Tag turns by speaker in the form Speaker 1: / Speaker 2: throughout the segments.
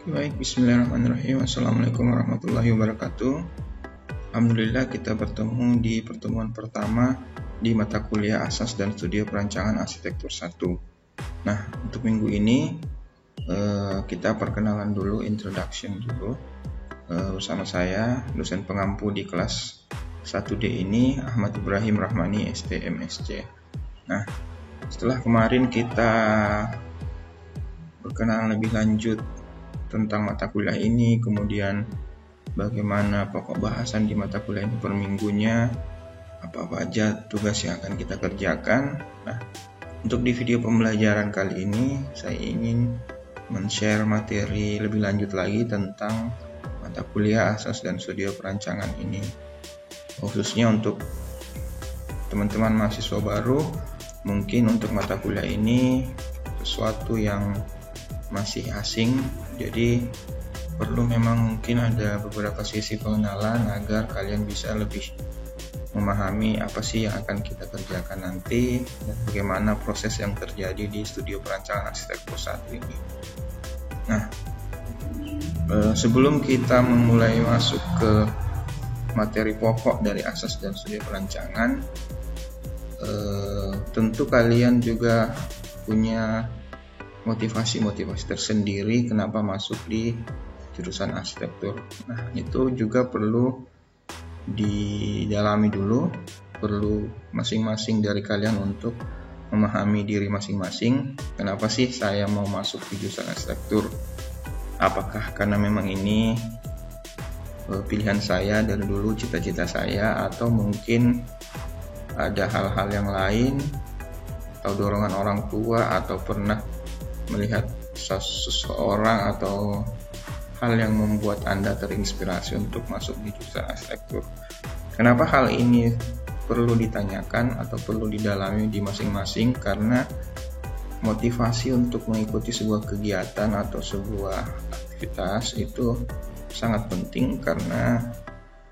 Speaker 1: Baik, bismillahirrahmanirrahim. Assalamualaikum warahmatullahi wabarakatuh. Alhamdulillah kita bertemu di pertemuan pertama di mata kuliah Asas dan Studio Perancangan Arsitektur 1. Nah, untuk minggu ini kita perkenalan dulu, introduction dulu. Bersama saya, dosen pengampu di kelas 1D ini, Ahmad Ibrahim Rahmani, STMSC. Nah, setelah kemarin kita berkenalan lebih lanjut tentang mata kuliah ini, kemudian bagaimana pokok bahasan di mata kuliah ini per minggunya, apa aja tugas yang akan kita kerjakan. Nah, untuk di video pembelajaran kali ini saya ingin men-share materi lebih lanjut lagi tentang mata kuliah Asas dan Studio Perancangan ini, khususnya untuk teman-teman mahasiswa baru. Mungkin untuk mata kuliah ini sesuatu yang masih asing, jadi perlu memang mungkin ada beberapa sesi pengenalan agar kalian bisa lebih memahami apa sih yang akan kita kerjakan nanti dan bagaimana proses yang terjadi di Studio Perancangan Arsitektur 1 ini. Nah, sebelum kita memulai masuk ke materi pokok dari Asas dan Studio Perancangan, tentu kalian juga punya motivasi tersendiri kenapa masuk di jurusan arsitektur. Nah, itu juga perlu didalami dulu, perlu masing-masing dari kalian untuk memahami diri masing-masing. Kenapa sih saya mau masuk di jurusan arsitektur? Apakah karena memang ini pilihan saya dari dulu, cita-cita saya, atau mungkin ada hal-hal yang lain, atau dorongan orang tua, atau pernah melihat seseorang atau hal yang membuat Anda terinspirasi untuk masuk di jurusan arsitektur. Kenapa hal ini perlu ditanyakan atau perlu didalami di masing-masing? Karena motivasi untuk mengikuti sebuah kegiatan atau sebuah aktivitas itu sangat penting, karena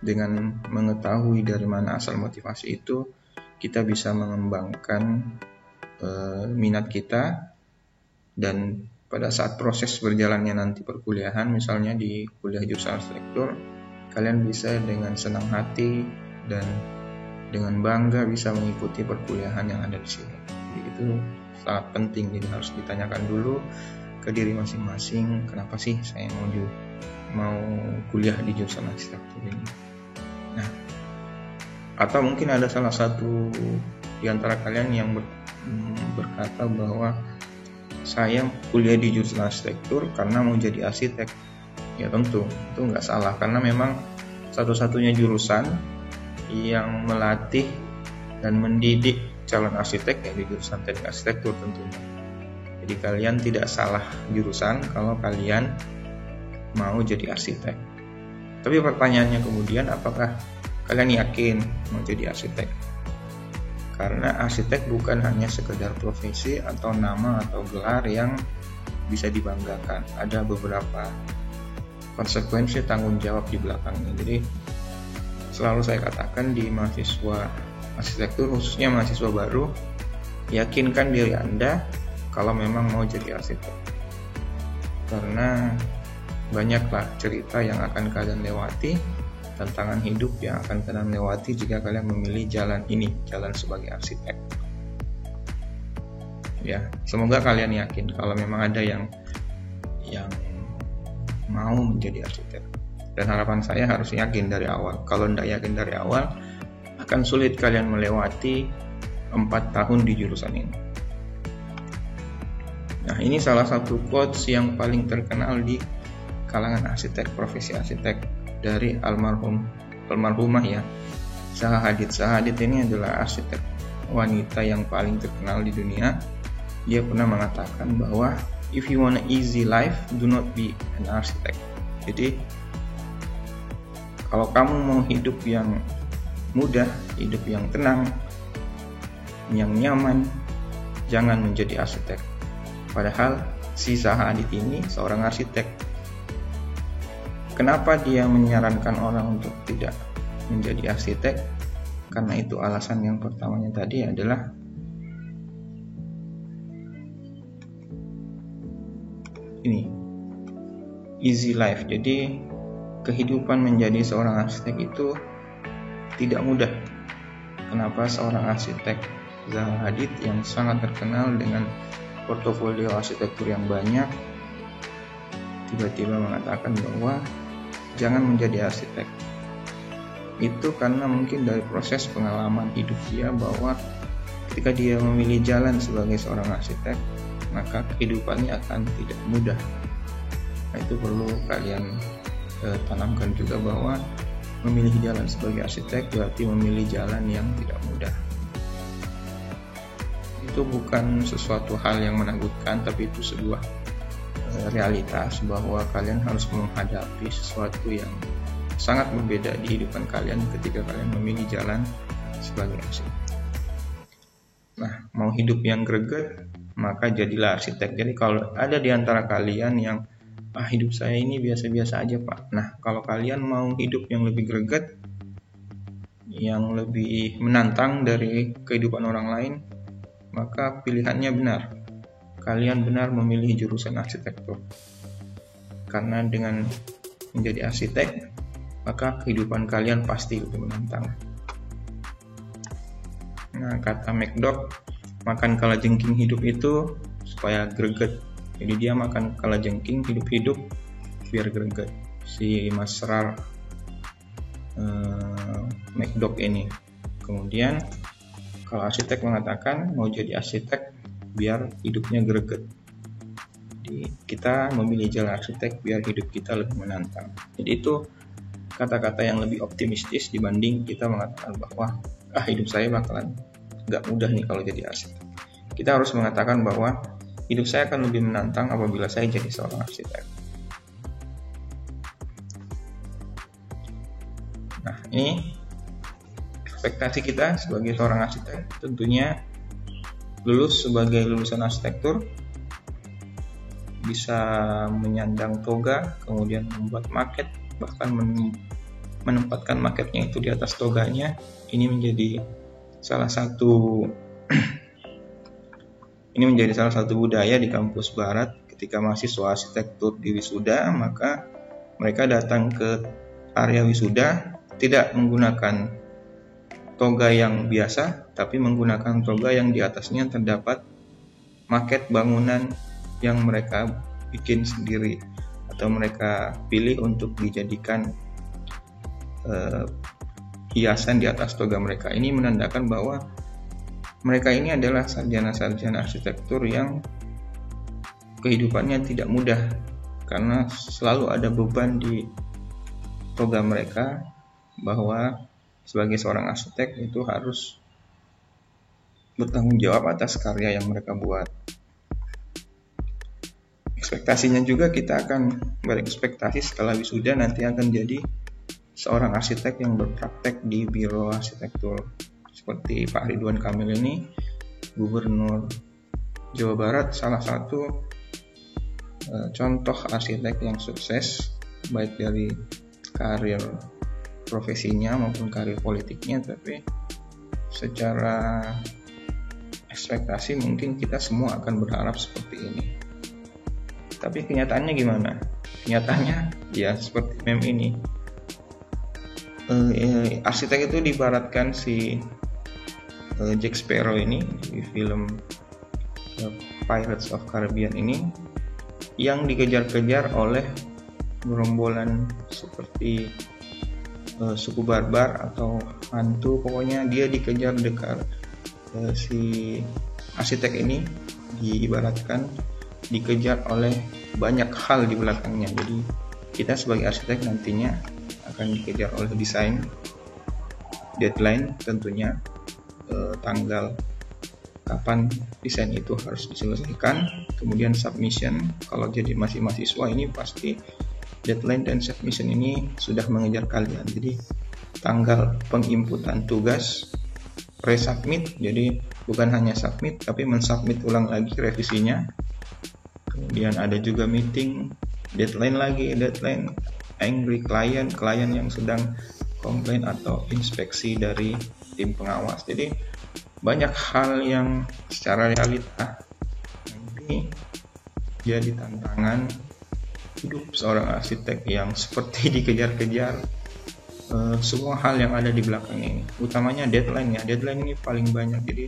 Speaker 1: dengan mengetahui dari mana asal motivasi itu, kita bisa mengembangkan minat kita. Dan pada saat proses berjalannya nanti perkuliahan, misalnya di kuliah jurusan arsitektur, kalian bisa dengan senang hati dan dengan bangga bisa mengikuti perkuliahan yang ada di sini. Jadi itu sangat penting, jadi harus ditanyakan dulu ke diri masing-masing, kenapa sih saya mau kuliah di jurusan arsitektur ini. Nah, atau mungkin ada salah satu di antara kalian yang berkata bahwa saya kuliah di jurusan arsitektur karena mau jadi arsitek. Ya tentu, itu nggak salah, karena memang satu-satunya jurusan yang melatih dan mendidik calon arsitek ya di jurusan teknik arsitektur tentunya. Jadi kalian tidak salah jurusan kalau kalian mau jadi arsitek. Tapi pertanyaannya kemudian, apakah kalian yakin mau jadi arsitek? Karena arsitek bukan hanya sekedar profesi atau nama atau gelar yang bisa dibanggakan. Ada beberapa konsekuensi tanggung jawab di belakangnya. Jadi selalu saya katakan di mahasiswa arsitektur, khususnya mahasiswa baru, yakinkan diri Anda kalau memang mau jadi arsitek. Karena banyaklah cerita yang akan kalian lewati, tantangan hidup yang akan kalian lewati jika kalian memilih jalan ini, jalan sebagai arsitek. Ya, semoga kalian yakin kalau memang ada yang mau menjadi arsitek. Dan harapan saya harus yakin dari awal. Kalau tidak yakin dari awal, akan sulit kalian melewati 4 tahun di jurusan ini. Nah, ini salah satu quotes yang paling terkenal di kalangan arsitek, profesi arsitek, dari almarhumah ya, Zaha Hadid. Zaha Hadid ini adalah arsitek wanita yang paling terkenal di dunia. Dia pernah mengatakan bahwa if you want an easy life, do not be an architect. Jadi kalau kamu mau hidup yang mudah, hidup yang tenang, yang nyaman, jangan menjadi arsitek. Padahal si Zaha Hadid ini seorang arsitek. Kenapa dia menyarankan orang untuk tidak menjadi arsitek? Karena itu alasan yang pertamanya tadi adalah ini. easy life. Jadi kehidupan menjadi seorang arsitek itu tidak mudah. Kenapa seorang arsitek Zaha Hadid yang sangat terkenal dengan portofolio arsitektur yang banyak tiba-tiba mengatakan bahwa jangan menjadi arsitek? Itu karena mungkin dari proses pengalaman hidup dia, bahwa ketika dia memilih jalan sebagai seorang arsitek, maka kehidupannya akan tidak mudah. Nah, itu perlu kalian tanamkan juga, bahwa memilih jalan sebagai arsitek berarti memilih jalan yang tidak mudah. Itu bukan sesuatu hal yang menakutkan, tapi itu sebuah realitas bahwa kalian harus menghadapi sesuatu yang sangat berbeda di kehidupan kalian ketika kalian memilih jalan sebagai arsitek. Nah, mau hidup yang greget, maka jadilah arsitek. Jadi kalau ada di antara kalian yang hidup saya ini biasa-biasa aja Pak. Nah, kalau kalian mau hidup yang lebih greget, yang lebih menantang dari kehidupan orang lain, maka pilihannya benar. Kalian benar memilih jurusan arsitektur. Karena dengan menjadi arsitek, maka kehidupan kalian pasti lebih menantang. Nah, kata McDougall, makan kalajengking hidup itu supaya greget. Jadi dia makan kalajengking hidup-hidup biar greget. Si Mas Rar McDougall ini. Kemudian kalau arsitek mengatakan mau jadi arsitek biar hidupnya greget. Jadi kita memilih jalan arsitek biar hidup kita lebih menantang. Jadi itu kata-kata yang lebih optimistis dibanding kita mengatakan bahwa hidup saya bakalan nggak mudah nih kalau jadi arsitek. Kita harus mengatakan bahwa hidup saya akan lebih menantang apabila saya jadi seorang arsitek. Nah, ini ekspektasi kita sebagai seorang arsitek. Tentunya lulus sebagai lulusan arsitektur bisa menyandang toga, kemudian membuat maket, bahkan menempatkan maketnya itu di atas toganya. Ini menjadi salah satu budaya di kampus barat. Ketika mahasiswa arsitektur di wisuda, maka mereka datang ke area wisuda tidak menggunakan toga yang biasa, tapi menggunakan toga yang di atasnya terdapat maket bangunan yang mereka bikin sendiri atau mereka pilih untuk dijadikan hiasan di atas toga mereka. Ini menandakan bahwa mereka ini adalah sarjana-sarjana arsitektur yang kehidupannya tidak mudah, karena selalu ada beban di toga mereka, bahwa sebagai seorang arsitek itu harus bertanggung jawab atas karya yang mereka buat. Ekspektasinya juga kita akan berekspektasi setelah wisuda nanti akan jadi seorang arsitek yang berpraktek di biro arsitektur. Seperti Pak Ridwan Kamil ini, Gubernur Jawa Barat, salah satu contoh arsitek yang sukses baik dari karir profesinya maupun karir politiknya. Tapi secara ekspektasi mungkin kita semua akan berharap seperti ini. Tapi kenyataannya gimana? Kenyataannya ya seperti meme ini. Arsitek itu diibaratkan si Jack Sparrow ini di film Pirates of Caribbean ini, yang dikejar-kejar oleh gerombolan seperti suku barbar atau hantu. Pokoknya dia dikejar dekat. Si arsitek ini diibaratkan dikejar oleh banyak hal di belakangnya. Jadi kita sebagai arsitek nantinya akan dikejar oleh desain, deadline tentunya, tanggal kapan desain itu harus diselesaikan, kemudian submission. Kalau jadi masih mahasiswa ini pasti deadline dan submission ini sudah mengejar kalian. Jadi tanggal penginputan tugas, resubmit, jadi bukan hanya submit tapi mensubmit ulang lagi revisinya. Kemudian ada juga meeting, deadline lagi, deadline, angry client yang sedang komplain atau inspeksi dari tim pengawas. Jadi banyak hal yang secara realita nanti jadi tantangan hidup seorang arsitek yang seperti dikejar-kejar semua hal yang ada di belakang ini, utamanya deadline ya. Deadline ini paling banyak. Jadi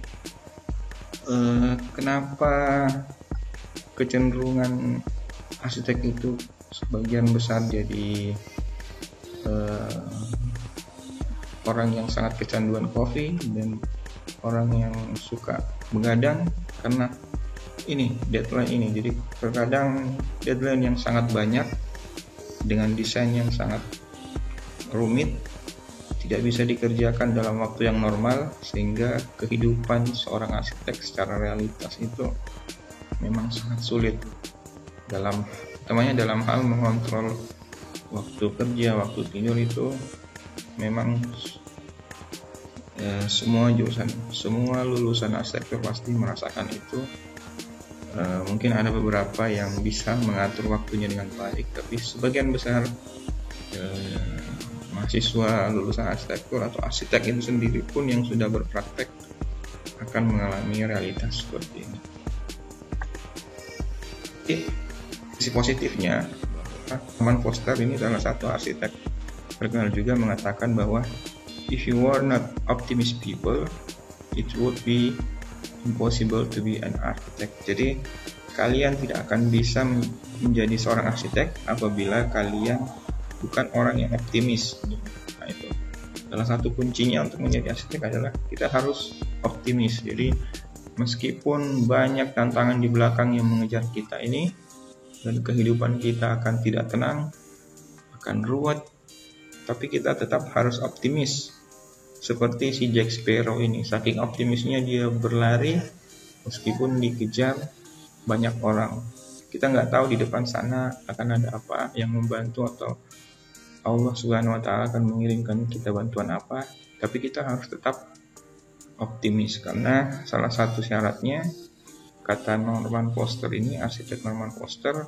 Speaker 1: kenapa kecenderungan arsitek itu sebagian besar jadi orang yang sangat kecanduan kopi dan orang yang suka begadang karena ini deadline ini. Jadi terkadang deadline yang sangat banyak dengan desain yang sangat rumit tidak bisa dikerjakan dalam waktu yang normal, sehingga kehidupan seorang arsitek secara realitas itu memang sangat sulit utamanya dalam hal mengontrol waktu kerja, waktu tidur. Itu memang semua lulusan arsitektur pasti merasakan itu. Mungkin ada beberapa yang bisa mengatur waktunya dengan baik, tapi sebagian besar mahasiswa lulusan arsitektur atau arsitek itu sendiri pun yang sudah berpraktek akan mengalami realitas seperti ini. Oke, sisi positifnya, Norman Foster ini salah satu arsitek terkenal juga mengatakan bahwa if you are not optimist people, it would be impossible to be an architect. Jadi kalian tidak akan bisa menjadi seorang arsitek apabila kalian bukan orang yang optimis. Nah, itu salah satu kuncinya untuk menjadi arsitek adalah kita harus optimis. Jadi meskipun banyak tantangan di belakang yang mengejar kita ini dan kehidupan kita akan tidak tenang, akan ruwet, tapi kita tetap harus optimis. Seperti si Jack Sparrow ini, saking optimisnya dia berlari meskipun dikejar banyak orang. Kita nggak tahu di depan sana akan ada apa yang membantu, atau Allah Subhanahu wa Ta'ala akan mengirimkan kita bantuan apa, tapi kita harus tetap optimis. Karena salah satu syaratnya, kata Norman Foster ini, arsitek Norman Foster,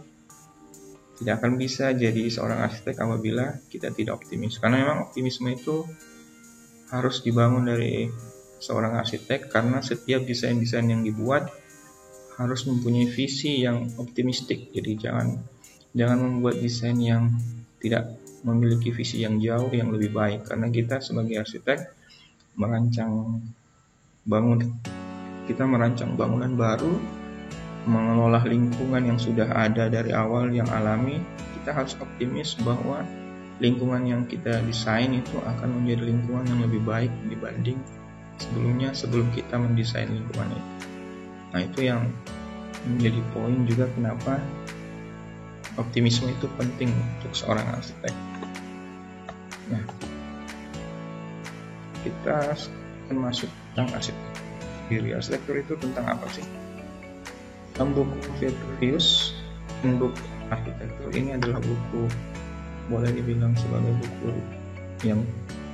Speaker 1: tidak akan bisa jadi seorang arsitek apabila kita tidak optimis. Karena memang optimisme itu harus dibangun dari seorang arsitek, karena setiap desain-desain yang dibuat harus mempunyai visi yang optimistik. Jadi jangan membuat desain yang tidak memiliki visi yang jauh yang lebih baik, karena kita sebagai arsitek merancang bangunan baru, mengelola lingkungan yang sudah ada dari awal yang alami. Kita harus optimis bahwa lingkungan yang kita desain itu akan menjadi lingkungan yang lebih baik dibanding sebelumnya, sebelum kita mendesain lingkungan itu. Nah, itu yang menjadi poin juga kenapa optimisme itu penting untuk seorang arsitek. Nah, kita akan masuk tentang arsitektur. Arsitektur itu tentang apa sih? Dalam buku Vitruvius, Handbook Arsitektur, ini adalah buku boleh dibilang sebagai buku yang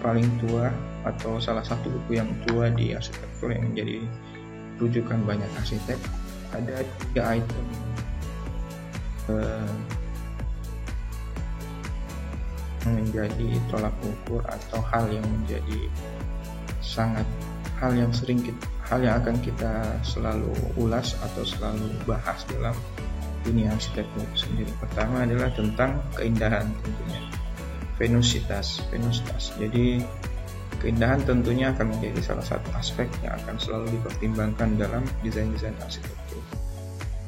Speaker 1: paling tua atau salah satu buku yang tua di arsitektur yang menjadi rujukan banyak arsitek. Ada 3 item menjadi tolak ukur atau hal yang akan kita selalu ulas atau selalu bahas dalam dunia arsitektur sendiri. Pertama adalah tentang keindahan, tentunya venusitas. Jadi keindahan tentunya akan menjadi salah satu aspek yang akan selalu dipertimbangkan dalam desain-desain arsitektur.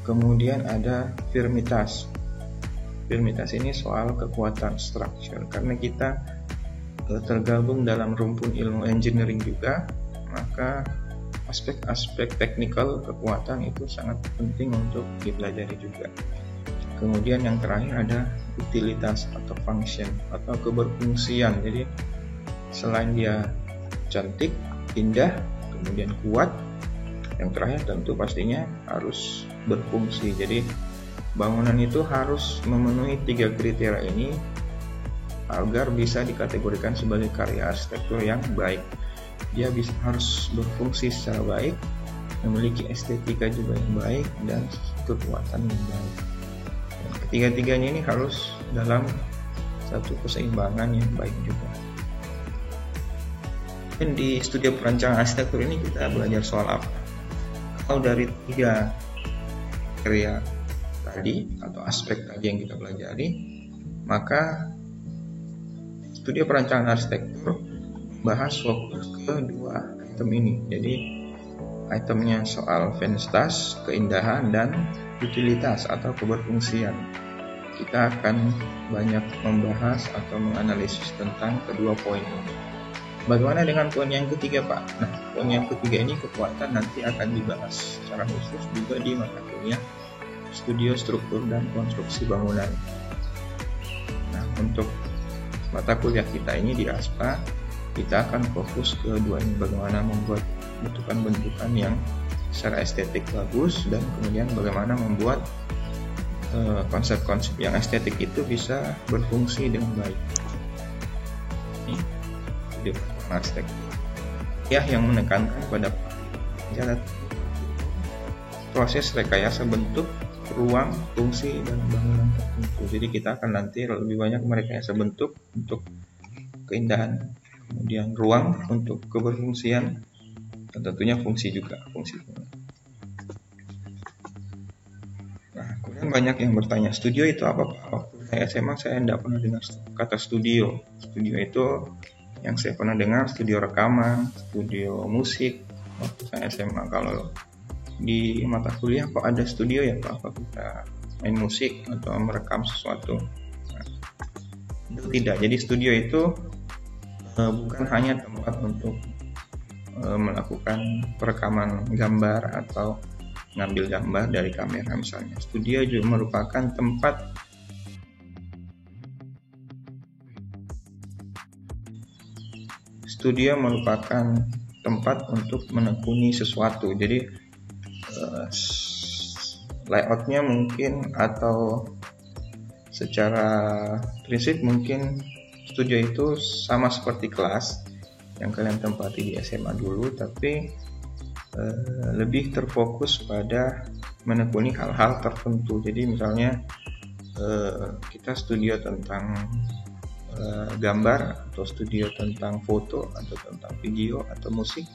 Speaker 1: Kemudian ada firmitas. Firmitas ini soal kekuatan structure, karena kita tergabung dalam rumpun ilmu engineering juga, maka aspek-aspek teknikal kekuatan itu sangat penting untuk dipelajari juga. Kemudian yang terakhir ada utilitas atau function atau keberfungsian. Jadi selain dia cantik, indah, kemudian kuat, yang terakhir tentu pastinya harus berfungsi. Jadi bangunan itu harus memenuhi 3 kriteria ini agar bisa dikategorikan sebagai karya arsitektur yang baik. Dia harus berfungsi secara baik, memiliki estetika juga yang baik, dan kekuatan yang baik. Dan ketiga-tiganya ini harus dalam satu keseimbangan yang baik juga. Dan di studi perancangan arsitektur ini kita belajar soal apa? Kalau dari 3 kriteria tadi atau aspek tadi yang kita pelajari, maka studi perancangan arsitektur bahas fokus ke dua item ini. Jadi itemnya soal vanitas, keindahan, dan utilitas atau keberfungsian. Kita akan banyak membahas atau menganalisis tentang kedua poin ini. Bagaimana dengan poin yang ketiga, Pak? Nah, poin yang ketiga ini kekuatan nanti akan dibahas secara khusus juga di mata kuliah Studio Struktur dan Konstruksi Bangunan. Nah, untuk mata kuliah kita ini di ASPA, kita akan fokus ke dua ini, bagaimana membuat bentukan-bentukan yang secara estetik bagus, dan kemudian bagaimana membuat konsep-konsep yang estetik itu bisa berfungsi dengan baik. Ini studio arsitektur ya, yang menekankan pada proses rekayasa bentuk, ruang, fungsi, dan bangunan tertentu. Jadi kita akan nanti lebih banyak merekayasa bentuk untuk keindahan, kemudian ruang untuk keberfungsian, dan tentunya fungsi juga, fungsi. Nah, kemudian banyak yang bertanya, studio itu apa, Pak? Waktu saya SMA saya tidak pernah dengar kata studio. Studio itu yang saya pernah dengar studio rekaman, studio musik waktu saya SMA. Kalau di mata kuliah kok ada studio ya, Pak? Apa kita main musik atau merekam sesuatu? Nah, itu tidak. Jadi studio itu bukan hanya tempat untuk melakukan perekaman gambar atau ngambil gambar dari kamera misalnya. Studio juga merupakan tempat untuk menekuni sesuatu. Jadi layoutnya mungkin atau secara prinsip mungkin studio itu sama seperti kelas yang kalian tempati di SMA dulu, tapi lebih terfokus pada menekuni hal-hal tertentu. Jadi misalnya kita studio tentang gambar, atau studio tentang foto, atau tentang video, atau musik.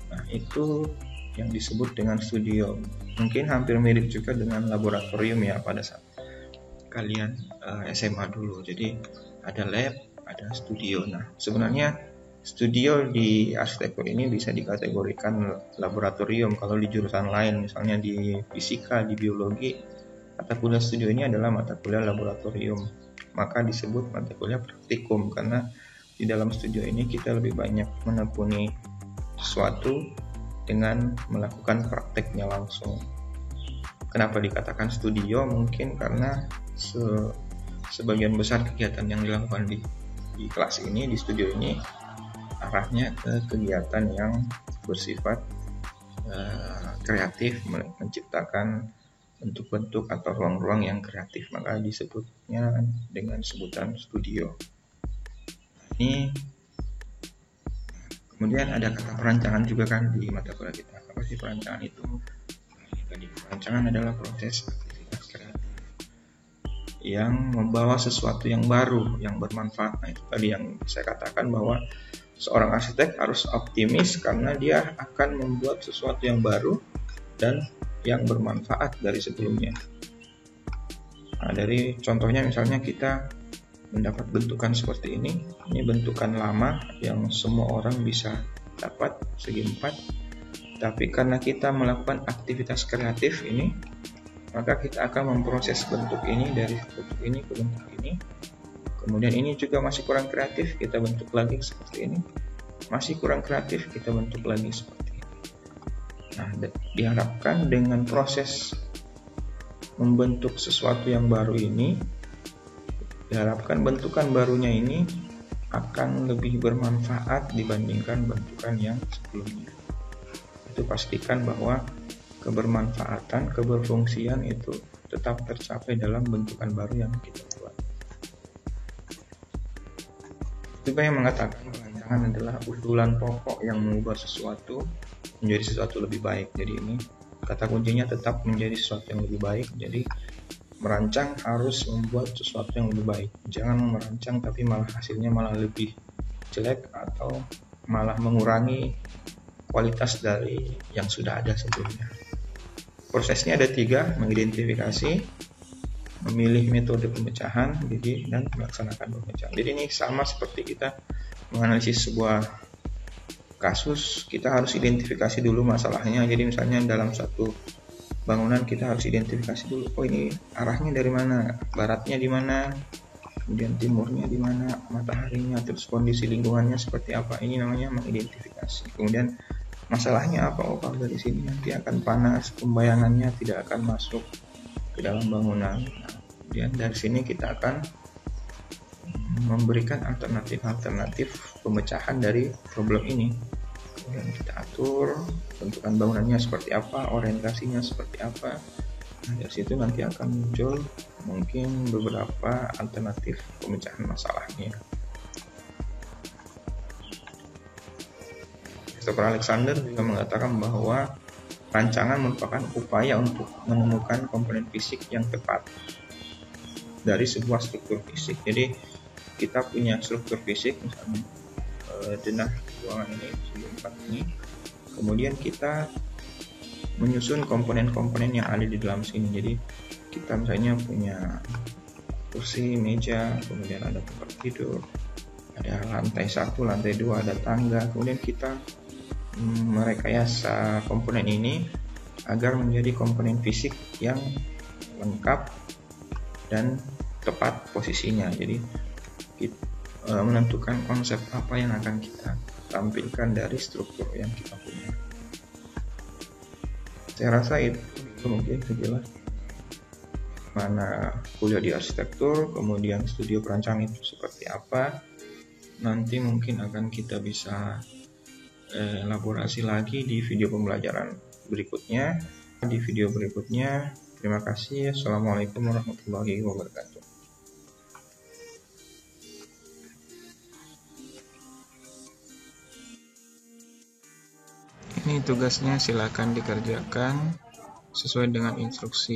Speaker 1: Nah, itu yang disebut dengan studio. Mungkin hampir mirip juga dengan laboratorium ya pada saat kalian SMA dulu. Jadi ada lab, ada studio. Nah, sebenarnya studio di arsitektur ini bisa dikategorikan laboratorium. Kalau di jurusan lain, misalnya di fisika, di biologi, mata kuliah studio ini adalah mata kuliah laboratorium. Maka disebut mata kuliah praktikum, karena di dalam studio ini kita lebih banyak menekuni sesuatu dengan melakukan prakteknya langsung. Kenapa dikatakan studio? Mungkin karena sebagian besar kegiatan yang dilakukan di kelas ini, di studio ini, arahnya ke kegiatan yang bersifat kreatif, menciptakan bentuk-bentuk atau ruang-ruang yang kreatif, maka disebutnya dengan sebutan studio. Ini kemudian ada kata perancangan juga kan di mata kuliah kita. Apa sih perancangan itu? Tadi perancangan adalah proses aktivitas kreatif yang membawa sesuatu yang baru, yang bermanfaat. Nah, itu tadi yang saya katakan bahwa seorang arsitek harus optimis karena dia akan membuat sesuatu yang baru dan yang bermanfaat dari sebelumnya. Nah, dari contohnya misalnya kita mendapat bentukan seperti ini bentukan lama yang semua orang bisa dapat segi 4, tapi karena kita melakukan aktivitas kreatif ini, maka kita akan memproses bentuk ini dari bentuk ini ke bentuk ini. Kemudian ini juga masih kurang kreatif, kita bentuk lagi seperti ini. Masih kurang kreatif, kita bentuk lagi seperti ini. Nah, diharapkan dengan proses membentuk sesuatu yang baru ini, diharapkan bentukan barunya ini akan lebih bermanfaat dibandingkan bentukan yang sebelumnya. Itu pastikan bahwa kebermanfaatan, keberfungsian itu tetap tercapai dalam bentukan baru yang kita buat. Juga yang mengatakan perancangan adalah usulan pokok yang mengubah sesuatu menjadi sesuatu lebih baik. Jadi ini kata kuncinya tetap menjadi sesuatu yang lebih baik. Jadi merancang harus membuat sesuatu yang lebih baik. Jangan merancang tapi malah hasilnya malah lebih jelek atau malah mengurangi kualitas dari yang sudah ada sebelumnya. Prosesnya ada 3, mengidentifikasi, memilih metode pemecahan, dan melaksanakan pemecahan. Jadi ini sama seperti kita menganalisis sebuah kasus, kita harus identifikasi dulu masalahnya. Jadi misalnya dalam satu bangunan kita harus identifikasi dulu, oh ini arahnya dari mana, baratnya di mana, kemudian timurnya di mana, mataharinya, terus kondisi lingkungannya seperti apa. Ini namanya mengidentifikasi. Kemudian masalahnya apa, oh kalau dari sini nanti akan panas, pembayangannya tidak akan masuk ke dalam bangunan. Kemudian dari sini kita akan memberikan alternatif pemecahan dari problem ini. Kemudian kita atur bentukan bangunannya seperti apa, orientasinya seperti apa. Nah, dari situ nanti akan muncul mungkin beberapa alternatif pemecahan masalahnya. Christopher Alexander juga mengatakan bahwa rancangan merupakan upaya untuk menemukan komponen fisik yang tepat dari sebuah struktur fisik. Jadi kita punya struktur fisik, misalnya denah ruangan ini, ini, kemudian kita menyusun komponen-komponen yang ada di dalam sini. Jadi kita misalnya punya kursi, meja, kemudian ada tempat tidur, ada lantai 1, lantai 2, ada tangga. Kemudian kita merekayasa komponen ini agar menjadi komponen fisik yang lengkap dan tepat posisinya. Jadi kita menentukan konsep apa yang akan kita tampilkan dari struktur yang kita punya. Saya rasa itu mungkin sejelas mana kuliah di arsitektur, kemudian studio perancangan itu seperti apa. Nanti mungkin akan kita bisa elaborasi lagi di video pembelajaran berikutnya. Di video berikutnya, terima kasih. Assalamualaikum warahmatullahi wabarakatuh. Ini tugasnya, silakan dikerjakan sesuai dengan instruksi.